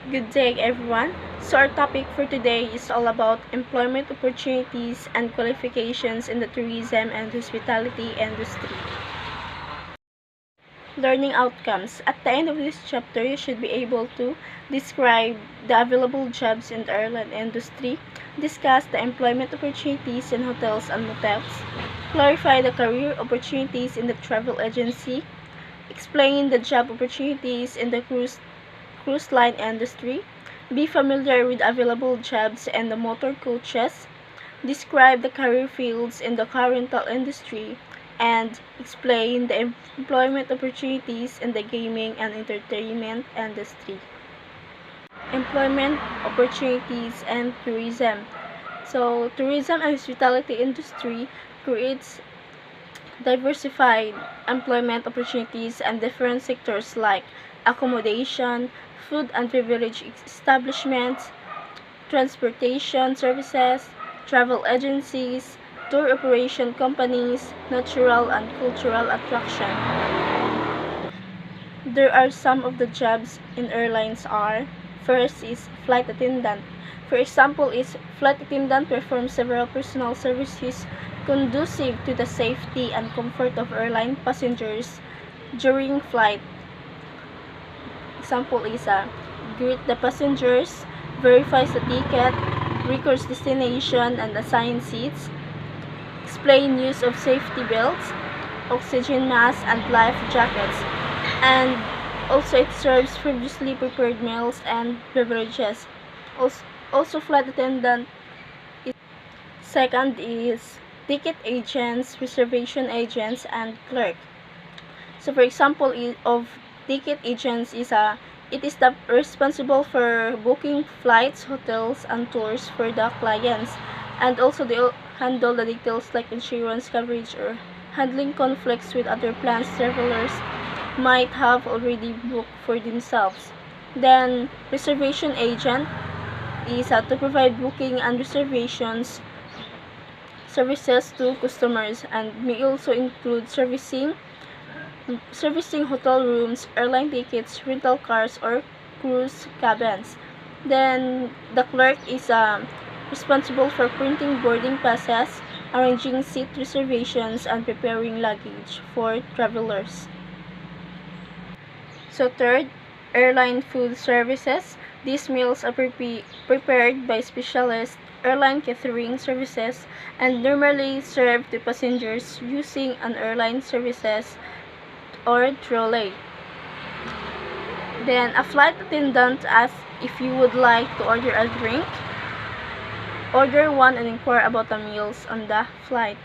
Good day, everyone. So our topic for today is all about employment opportunities and qualifications in the tourism and hospitality industry. Learning outcomes. At the end of this chapter, you should be able to describe the available jobs in the airline industry, discuss the employment opportunities in hotels and motels, clarify the career opportunities in the travel agency, explain the job opportunities in the cruise line industry, be familiar with available jobs and the motor coaches, describe the career fields in the car rental industry, and explain the employment opportunities in the gaming and entertainment industry. Employment opportunities and tourism. So, tourism and hospitality industry creates diversified employment opportunities and different sectors like accommodation, food and beverage establishments, transportation services, travel agencies, tour operation companies, natural and cultural attraction. There are some of the jobs in airlines are: first is flight attendant. For example, is flight attendant performs several personal services conducive to the safety and comfort of airline passengers during flight. Example is greet the passengers, verifies the ticket, records destination and assign seats, explain use of safety belts, oxygen masks and life jackets, and also it serves previously prepared meals and beverages. Also flight attendant. Second is ticket agents, reservation agents, and clerk. So for example of ticket agents is it is the responsible for booking flights, hotels, and tours for the clients, and also they handle the details like insurance coverage or handling conflicts with other plans travelers might have already booked for themselves. Then reservation agent is to provide booking and reservations services to customers and may also include servicing hotel rooms, airline tickets, rental cars, or cruise cabins. Then the clerk is responsible for printing boarding passes, arranging seat reservations, and preparing luggage for travelers. So third, airline food services. These meals are prepared by specialist airline catering services and normally served to passengers using an airline services or trolley. Then a flight attendant asks if you would like to order a drink. Order one and inquire about the meals on the flight.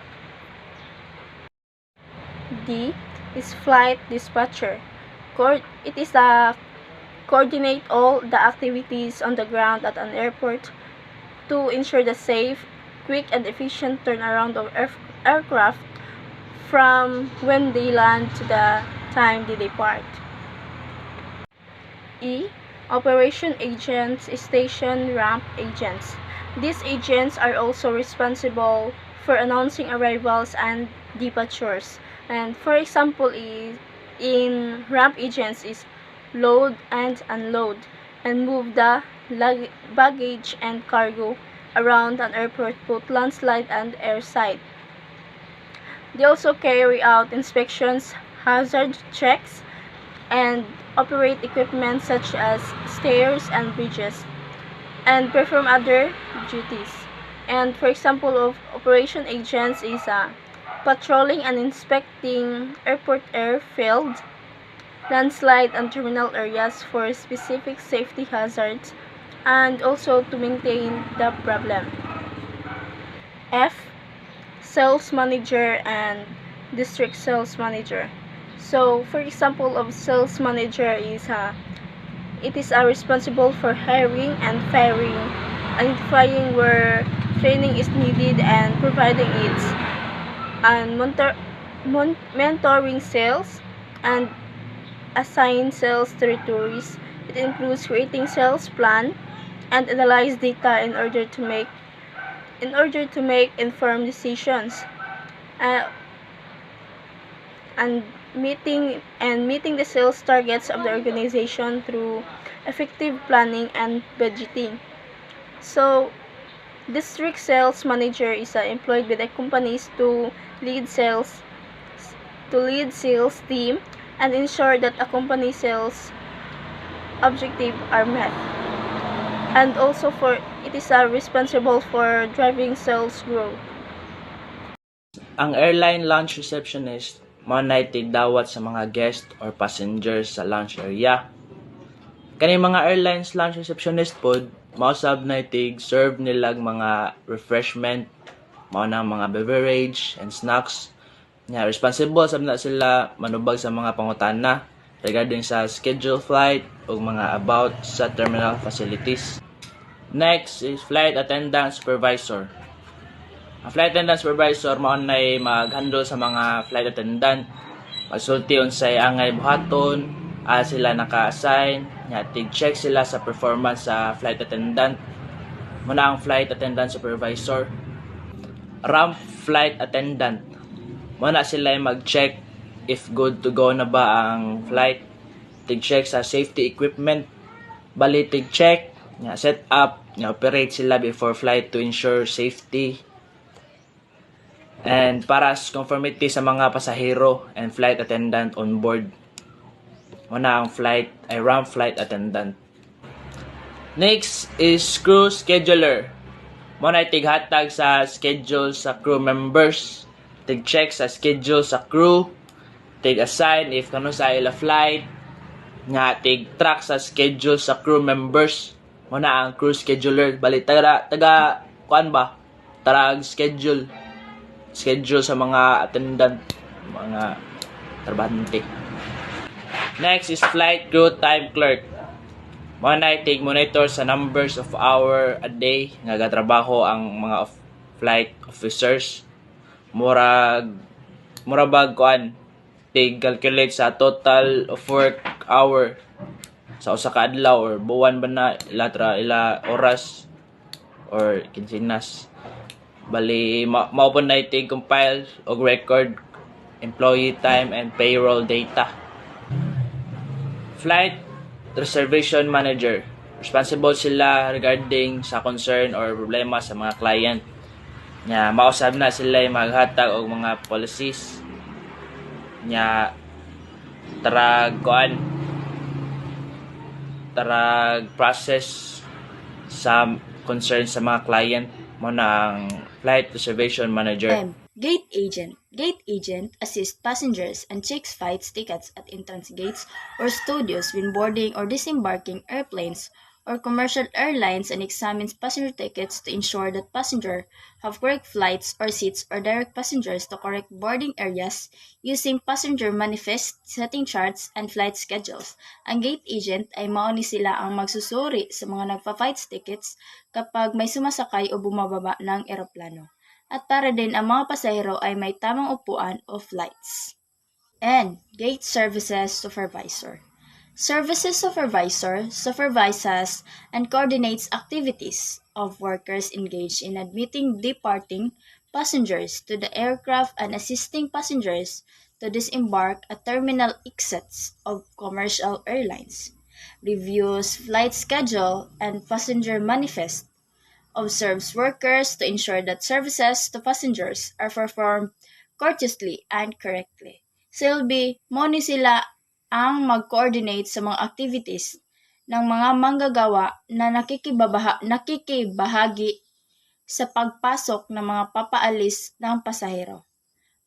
D is flight dispatcher. It is a coordinate all the activities on the ground at an airport to ensure the safe, quick, and efficient turnaround of aircraft from when they land to the time they depart. E. Operation agents, station ramp agents. These agents are also responsible for announcing arrivals and departures. And for example, in ramp agents is load and unload and move the baggage and cargo around an airport, both landside and airside. They also carry out inspections, hazard checks, and operate equipment such as stairs and bridges, and perform other duties. And for example of operation agents is patrolling and inspecting airport airfield, landslide and terminal areas for specific safety hazards, and also to maintain the problem. F. Sales manager and district sales manager. So for example of sales manager is it is responsible for hiring and firing, identifying where training is needed and providing it, and mentoring sales and assign sales territories. It includes creating sales plan and analyze data in order to make informed decisions. And meeting the sales targets of the organization through effective planning and budgeting. So, district sales manager is employed by the companies lead sales to lead sales team and ensure that a company sales objective are met. And also it is responsible for driving sales growth. Ang airline lounge receptionist mao nay tigdawat sa mga guest or passengers sa lounge area. Kani mga airlines lounge receptionist pod mao sab nay tig-serve nilag mga refreshment, mao na mga beverage and snacks. Nya responsible sab na sila manubag sa mga pangutana regarding sa schedule flight ug mga about sa terminal facilities. Next is flight attendant supervisor. Ang flight attendant supervisor mao nay mag-handle sa mga flight attendant. Magsulti unsay angay buhaton, sila naka-assign, nya tig-check sila sa performance sa flight attendant. Muna ang flight attendant supervisor. Ramp flight attendant. Muna sila mag-check if good to go na ba ang flight. Tig-check sa safety equipment. Bali tig-check, nya set up, nya operate sila before flight to ensure safety and para conformity sa mga pasahero and flight attendant on board. Muna ang ramp flight attendant. Next is crew scheduler. Muna tighatag sa schedule sa crew members, tig-check sa schedule sa crew, tig-assign if kano sa ila flight, nga tig-track sa schedule sa crew members. Muna ang crew scheduler, bali taga kuan ba? Tarag schedule sa mga attendant, mga trabahante. Next is flight crew time clerk. Muna tig-monitor sa numbers of hour a day nga gatrabaho ang mga flight officers. Murag kuan tig-calculate sa total of work hour sa usa ka adlaw or buwan ba na ila oras or kinsinas. Bali mao po na tig-compile og record employee time and payroll data. Flight reservation manager. Responsible sila regarding sa concern or problema sa mga client. Nya mausab na sila maghatag og mga policies. Nya tarag process sa concern sa mga client mo na ang flight reservation manager. Gate agent. Gate agent assists passengers and checks flight tickets at entrance gates or studios when boarding or disembarking airplanes or commercial airlines and examines passenger tickets to ensure that passengers have correct flights or seats or direct passengers to correct boarding areas using passenger manifest, setting charts, and flight schedules. Ang gate agent ay mauni sila ang magsusuri sa mga nagpa-flight tickets kapag may sumasakay o bumababa ng eroplano. At para din ang mga pasahero ay may tamang upuan o flights. And gate services supervisor. Services supervisor supervises and coordinates activities of workers engaged in admitting departing passengers to the aircraft and assisting passengers to disembark at terminal exits of commercial airlines. Reviews flight schedule and passenger manifest. Observes workers to ensure that services to passengers are performed courteously and correctly. Silbi, mo ni sila ang mag-coordinate sa mga activities ng mga manggagawa na nakikibahagi sa pagpasok ng mga papaalis ng pasahero.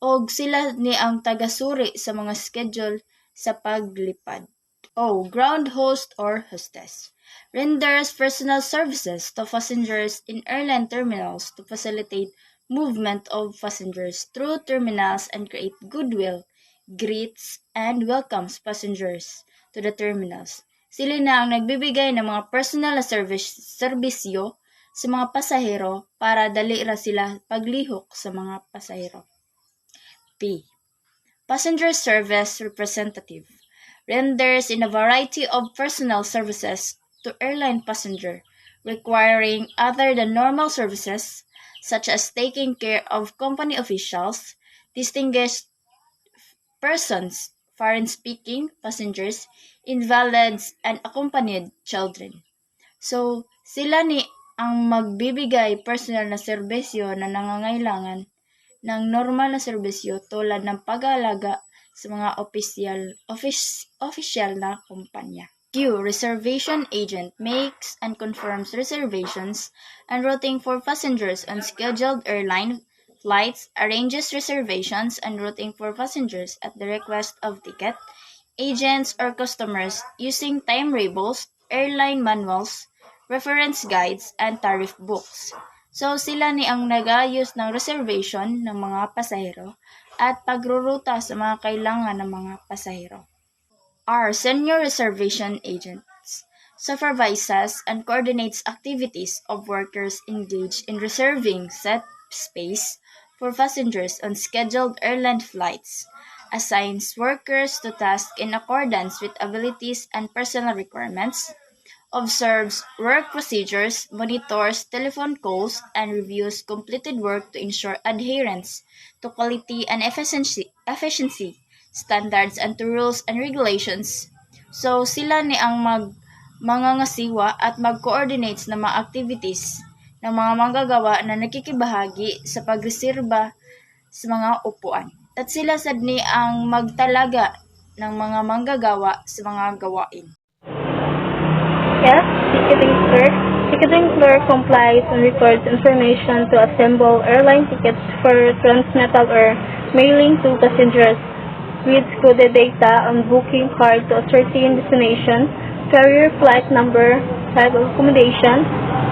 O sila ni ang tagasuri sa mga schedule sa paglipad. O ground host or hostess. Renders personal services to passengers in airline terminals to facilitate movement of passengers through terminals and create goodwill, greets, and welcomes passengers to the terminals. Sila na ang nagbibigay ng mga personal na serbisyo sa mga pasahero para dali ra sila paglihok sa mga pasahero. P. Passenger Service Representative. Renders in a variety of personal services to airline passenger, requiring other than normal services such as taking care of company officials, distinguished persons, foreign-speaking passengers, invalids, and accompanied children. So, sila ni ang magbibigay personal na serbisyo na nangangailangan ng normal na serbisyo tulad ng pag-aalaga sa mga official na kumpanya. Q. Reservation agent makes and confirms reservations and routing for passengers on scheduled airline flights, arranges reservations and routing for passengers at the request of ticket agents or customers using timetables, airline manuals, reference guides, and tariff books. So, sila ni ang nag-ayos ng reservation ng mga pasahero at pagruruta sa mga kailangan ng mga pasahero. R. Senior reservation agents supervises and coordinates activities of workers engaged in reserving set space for passengers on scheduled airline flights, assigns workers to tasks in accordance with abilities and personal requirements, observes work procedures, monitors telephone calls, and reviews completed work to ensure adherence to quality and efficiency standards and to rules and regulations. So, sila ni ang mangangasiwa at mag-coordinates ng mga activities ng mga manggagawa na nakikibahagi sa pagreserba sa mga upuan. At sila sad ni ang magtalaga ng mga manggagawa sa mga gawain. Yes, ticketing clerk. Ticketing clerk complies and records information to assemble airline tickets for transmittal or mailing to passengers. Reads coded data on booking card to a certain destination, carrier flight number, type of accommodation,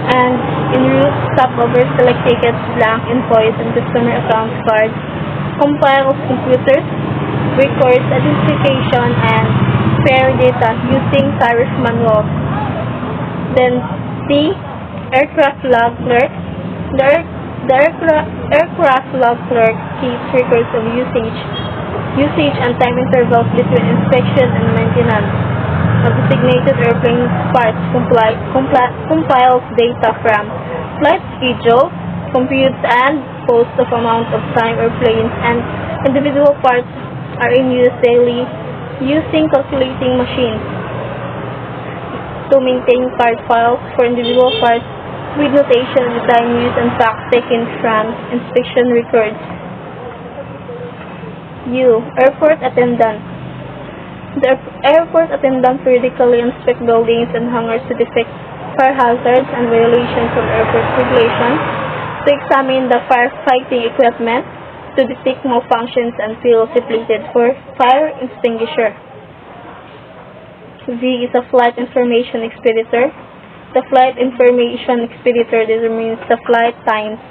and en route stopover select tickets, blank invoice, and customer account card. Compiles computers, records identification, and fare data using tariff manuals. Then C. Aircraft log clerk. The aircraft log clerk keeps records of usage and time intervals between inspection and maintenance of designated airplane parts, compiles data from flight schedule, computes and posts of amount of time airplanes and individual parts are in use daily using calculating machines to maintain part files for individual parts with notation of the time used and facts taken from inspection records. U. Airport attendant. The airport attendant periodically inspects buildings and hangars to detect fire hazards and violations of airport regulations, to examine the firefighting equipment, to detect malfunctions and fill depleted for fire extinguisher. V is a flight information expeditor. The flight information expeditor determines the flight times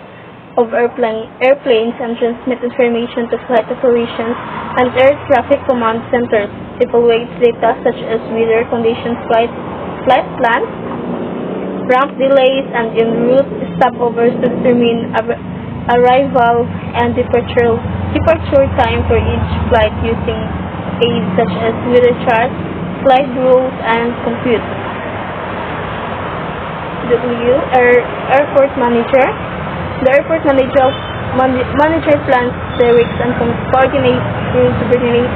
of airplanes and transmit information to flight operations and air traffic command centers. Evaluates data such as weather conditions, flight plans, ramp delays, and en route stopovers to determine arrival and departure time for each flight using aids such as weather charts, flight rules, and compute. W. Airport manager. The airport manager plans, directs, and coordinates through subordinate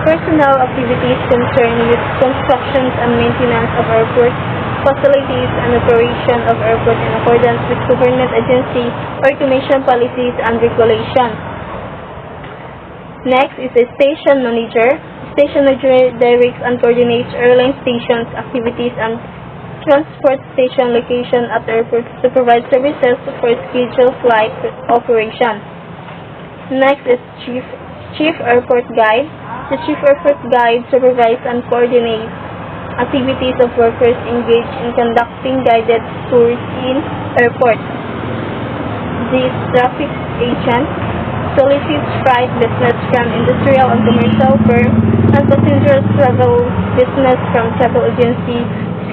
personnel activities concerned with constructions and maintenance of airport facilities and operation of airport in accordance with government agency or commission policies and regulations. Next is a station manager. Station manager directs and coordinates airline stations, activities, and transport station location at airports to provide services for scheduled flight operation. Next is Chief Airport Guide. The Chief Airport Guide supervises and coordinates activities of workers engaged in conducting guided tours in airports. This traffic agent solicits flight business from industrial and commercial firms and passengers travel business from travel agency,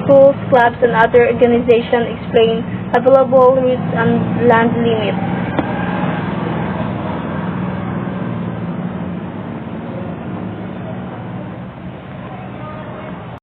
schools, clubs, and other organizations. Explain available routes and land limits.